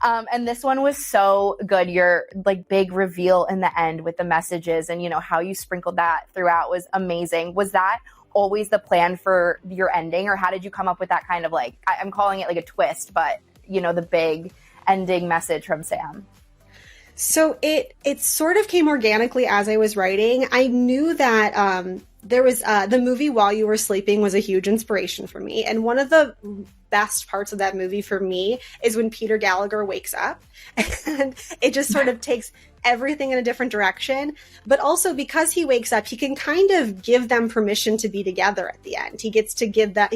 And this one was so good. Your like big reveal in the end with the messages and, you know, how you sprinkled that throughout was amazing. Was that always the plan for your ending, or how did you come up with that kind of like, I'm calling it like a twist, but you know, the big ending message from Sam? So it sort of came organically as I was writing. I knew that there was the movie While You Were Sleeping was a huge inspiration for me. And one of the best parts of that movie for me is when Peter Gallagher wakes up and it just sort of takes everything in a different direction. But also because he wakes up, he can kind of give them permission to be together at the end. He gets to give them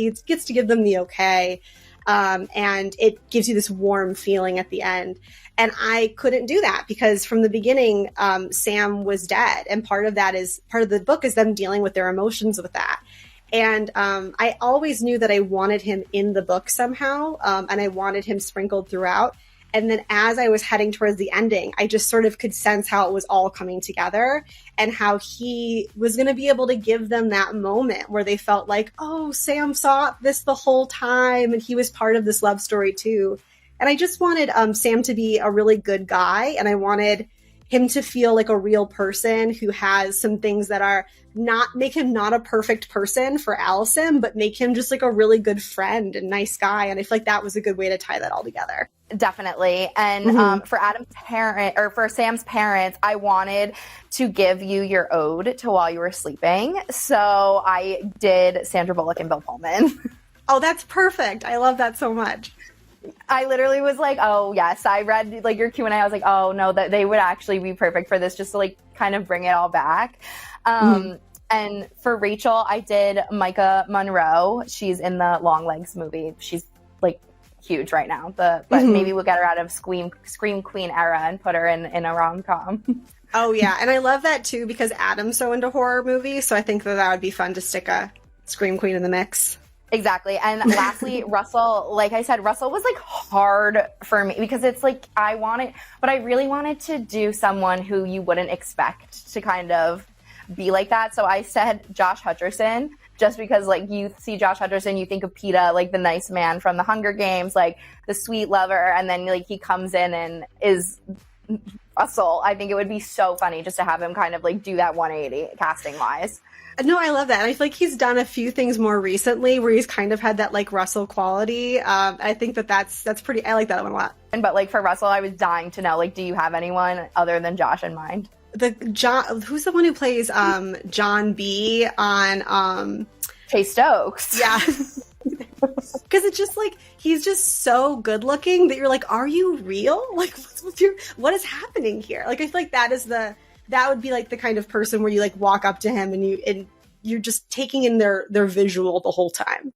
the okay. And it gives you this warm feeling at the end. And I couldn't do that because from the beginning, Sam was dead. And part of the book is them dealing with their emotions with that. And I always knew that I wanted him in the book somehow. And I wanted him sprinkled throughout. And then as I was heading towards the ending, I just sort of could sense how it was all coming together and how he was going to be able to give them that moment where they felt like, oh, Sam saw this the whole time and he was part of this love story too. And I just wanted Sam to be a really good guy, and I wanted him to feel like a real person who has some things that are make him not a perfect person for Allison, but make him just like a really good friend and nice guy. And I feel like that was a good way to tie that all together. Definitely. And for Sam's parents, I wanted to give you your ode to While You Were Sleeping. So I did Sandra Bullock and Bill Pullman. Oh, that's perfect. I love that so much. I literally was like, oh yes, I read like your Q&A. I was like, oh no, that they would actually be perfect for this, just to like kind of bring it all back. And for Rachel, I did Micah Monroe. She's in the Longlegs movie. She's like huge right now. But maybe we'll get her out of Scream Queen era and put her in a rom-com. Oh yeah, and I love that too because Adam's so into horror movies, so I think that would be fun to stick a Scream Queen in the mix. Exactly. And lastly, Russell, like I said, Russell was like hard for me because it's like I really wanted to do someone who you wouldn't expect to kind of be like that. So I said Josh Hutcherson, just because like you see Josh Hutcherson, you think of Peeta, like the nice man from the Hunger Games, like the sweet lover. And then like he comes in and is Russell. I think it would be so funny just to have him kind of like do that 180 casting wise. No, I love that. I feel like he's done a few things more recently where he's kind of had that like Russell quality. I think that's pretty, I like that one a lot. But like for Russell, I was dying to know, like, do you have anyone other than Josh in mind? Who's the one who plays John B on Chase Stokes? Yeah. Because it's just like he's just so good looking that you're like, are you real? Like what is happening here? Like I feel like that would be like the kind of person where you like walk up to him and you're just taking in their visual the whole time.